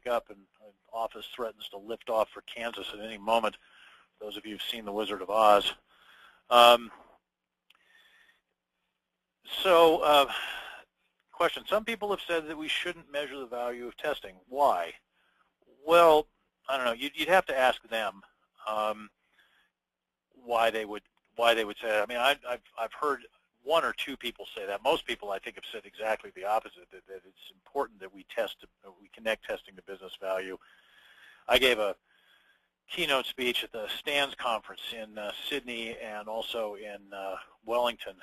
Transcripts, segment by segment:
up, and an office threatens to lift off for Kansas at any moment. Those of you who've seen The Wizard of Oz. Question. Some people have said that we shouldn't measure the value of testing. Why? Well, I don't know. You'd have to ask them why they would say that. I mean, I've heard one or two people say that. Most people, I think, have said exactly the opposite. That it's important that we connect testing to business value. I gave a keynote speech at the STANS conference in Sydney and also in Wellington,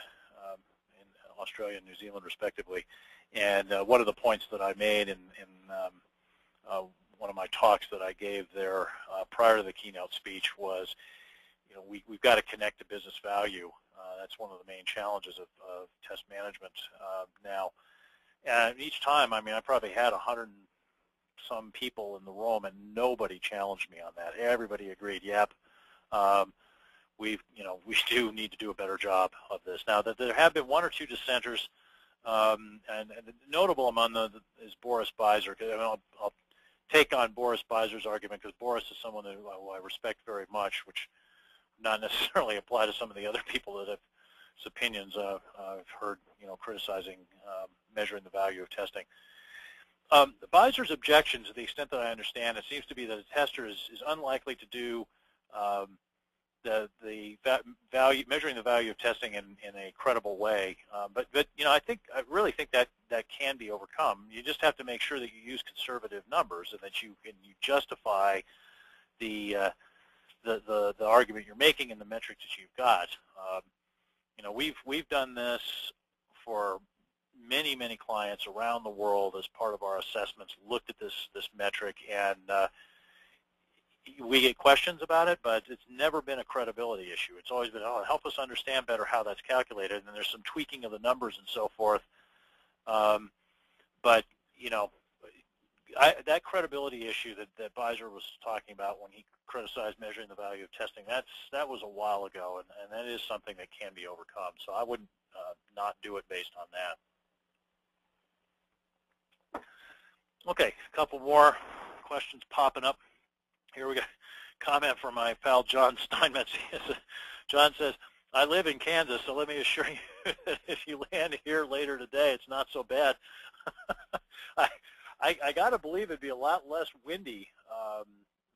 in Australia and New Zealand, respectively. And one of the points that I made in one of my talks that I gave there prior to the keynote speech was, we've got to connect to business value. That's one of the main challenges of test management now. And each time, I mean, I probably had 100 some people in the room, and nobody challenged me on that. Everybody agreed, yep, we do need to do a better job of this. Now, that there have been one or two dissenters, and notable among them is Boris Beiser. I mean, I'll take on Boris Beiser's argument, because Boris is someone who I respect very much, which not necessarily apply to some of the other people that have opinions I've heard, criticizing measuring the value of testing. The Beiser's objection, to the extent that I understand, it seems to be that a tester is unlikely to do measuring the value of testing in a credible way. But I really think that can be overcome. You just have to make sure that you use conservative numbers and that you justify the argument you're making and the metrics that you've got. We've done this for many clients around the world as part of our assessments, looked at this metric, and we get questions about it, but it's never been a credibility issue. It's always been, help us understand better how that's calculated, and there's some tweaking of the numbers and so forth. But that credibility issue that Beiser was talking about when he criticized measuring the value of testing, that was a while ago, and that is something that can be overcome. So I wouldn't not do it based on that. Okay, a couple more questions popping up. Here we go. Comment from my pal John Steinmetz. John says, I live in Kansas, so let me assure you that if you land here later today, it's not so bad. I got to believe it'd be a lot less windy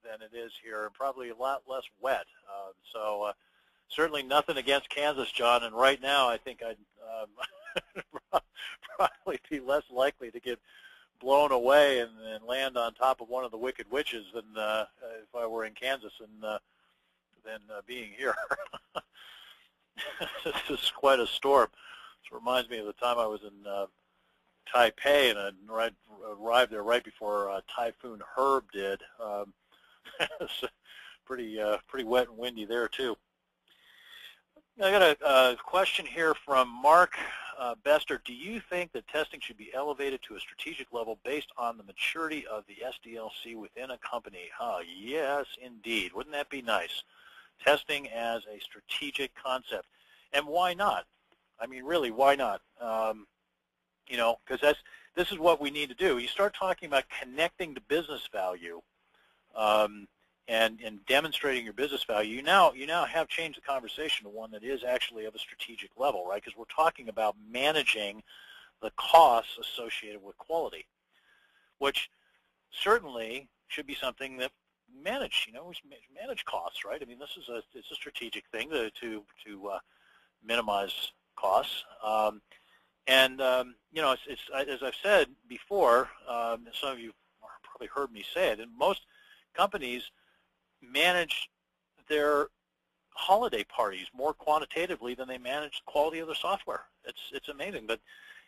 than it is here, and probably a lot less wet. So certainly nothing against Kansas, John, and right now I think I'd probably be less likely to get blown away and land on top of one of the Wicked Witches than if I were in Kansas than being here. This is quite a storm. This reminds me of the time I was in Taipei, and I arrived there right before Typhoon Herb did. It's pretty wet and windy there too. I got a question here from Mark Bester. Do you think that testing should be elevated to a strategic level based on the maturity of the SDLC within a company? Yes, indeed. Wouldn't that be nice? Testing as a strategic concept. And why not? I mean, really, why not? Because this is what we need to do. You start talking about connecting to business value and demonstrating your business value. You now have changed the conversation to one that is actually of a strategic level, right? Because we're talking about managing the costs associated with quality, which certainly should be something that manage. We manage costs, right? I mean, it's a strategic thing to minimize costs. It's as I've said before, some of you probably heard me say it, and most companies manage their holiday parties more quantitatively than they manage the quality of their software. It's amazing, but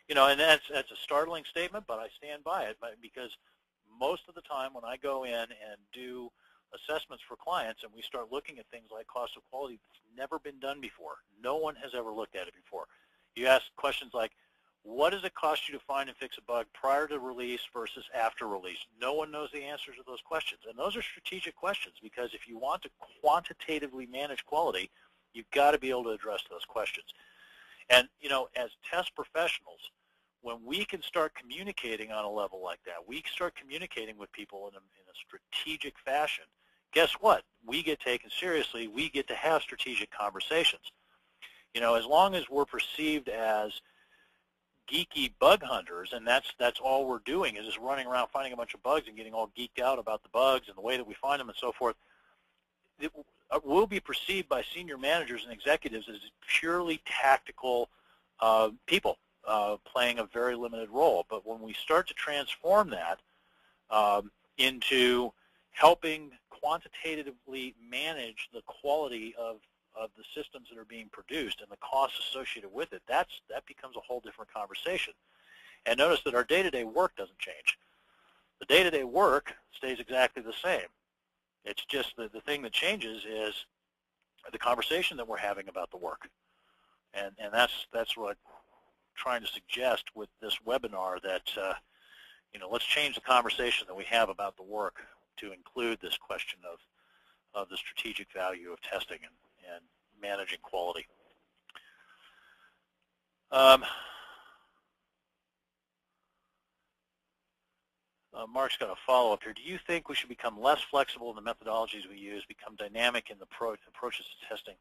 and that's a startling statement, but I stand by it because most of the time when I go in and do assessments for clients and we start looking at things like cost of quality, it's never been done before. No one has ever looked at it before. You ask questions like, what does it cost you to find and fix a bug prior to release versus after release? No one knows the answers to those questions. And those are strategic questions because if you want to quantitatively manage quality, you've got to be able to address those questions. And, as test professionals, when we can start communicating on a level like that, we start communicating with people in a strategic fashion, guess what? We get taken seriously. We get to have strategic conversations. You know, as long as we're perceived as geeky bug hunters, and that's all we're doing is just running around finding a bunch of bugs and getting all geeked out about the bugs and the way that we find them and so forth, it will be perceived by senior managers and executives as purely tactical people playing a very limited role. But when we start to transform that into helping quantitatively manage the quality of the systems that are being produced and the costs associated with it, that becomes a whole different conversation. And notice that our day-to-day work doesn't change. The day-to-day work stays exactly the same. It's just that the thing that changes is the conversation that we're having about the work. And that's what I'm trying to suggest with this webinar, that you know, let's change the conversation that we have about the work to include this question of the strategic value of testing and managing quality. Mark's got a follow-up here. Do you think we should become less flexible in the methodologies we use, become dynamic in the approaches to testing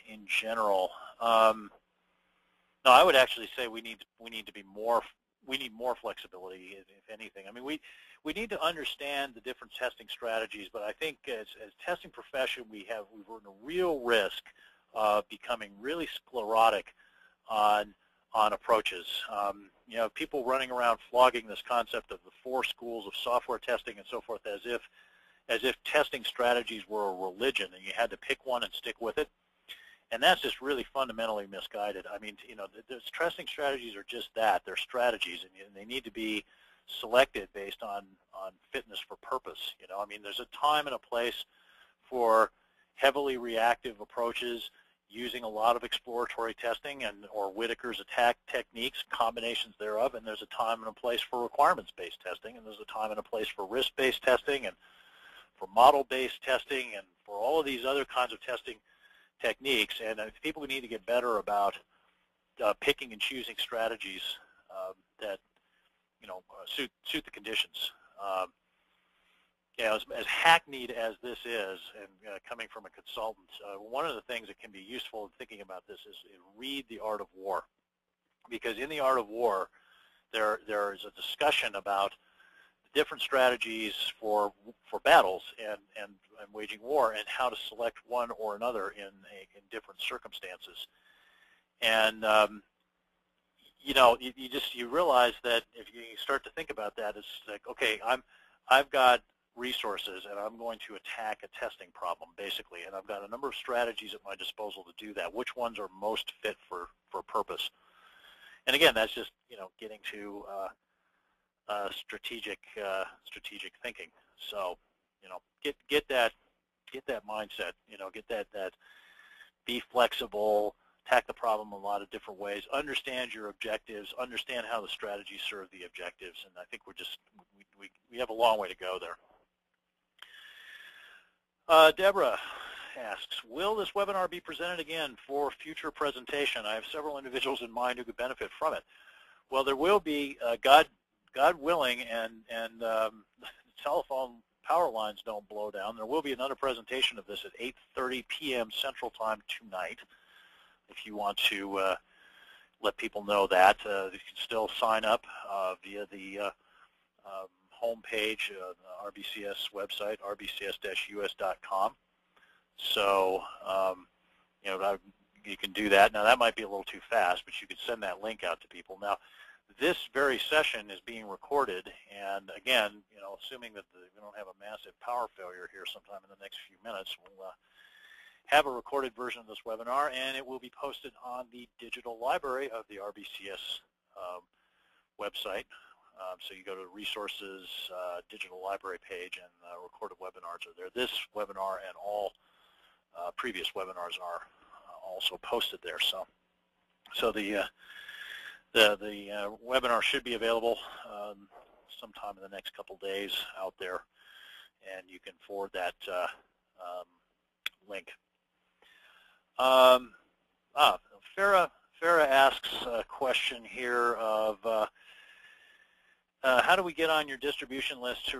in general? No, I would actually say we need to be more. We need more flexibility, if anything. I mean, we need to understand the different testing strategies, but I think as testing profession, we've run a real risk of becoming really sclerotic on approaches. You know, people running around flogging this concept of the 4 schools of software testing and so forth, as if testing strategies were a religion and you had to pick one and stick with it. And that's just really fundamentally misguided. I mean, you know, those testing strategies are just that. They're strategies, and they need to be selected based on fitness for purpose. You know, I mean, there's a time and a place for heavily reactive approaches using a lot of exploratory testing or Whitaker's attack techniques, combinations thereof, and there's a time and a place for requirements-based testing, and there's a time and a place for risk-based testing and for model-based testing and for all of these other kinds of testing techniques. And people need to get better about picking and choosing strategies that, you know, suit the conditions. You know, as hackneyed as this is, and coming from a consultant, one of the things that can be useful in thinking about this is read The Art of War, because in The Art of War, there is a discussion about different strategies for battles and waging war, and how to select one or another in different circumstances. And you know, you realize that if you start to think about that, it's like, okay, I've got resources and I'm going to attack a testing problem basically, and I've got a number of strategies at my disposal to do that. Which ones are most fit for purpose? And again, that's just, you know, getting to strategic thinking. So, you know, get that mindset. You know, get that be flexible, attack the problem a lot of different ways, understand your objectives, understand how the strategies serve the objectives, and I think we have a long way to go there. Deborah asks, will this webinar be presented again for future presentation? I have several individuals in mind who could benefit from it. Well, there will be, God willing, and telephone power lines don't blow down, there will be another presentation of this at 8:30 p.m. Central Time tonight. If you want to let people know that, you can still sign up via the homepage, the RBCS website, rbcs-us.com. So, you know, you can do that. Now, that might be a little too fast, but you could send that link out to people. Now, this very session is being recorded, and again, you know, assuming that we don't have a massive power failure here sometime in the next few minutes, we'll have a recorded version of this webinar, and it will be posted on the digital library of the RBCS website. So you go to the resources digital library page, and recorded webinars are there. This webinar and all previous webinars are also posted there. So the webinar should be available sometime in the next couple days out there, and you can forward that link. Farah Farah asks a question here of how do we get on your distribution list to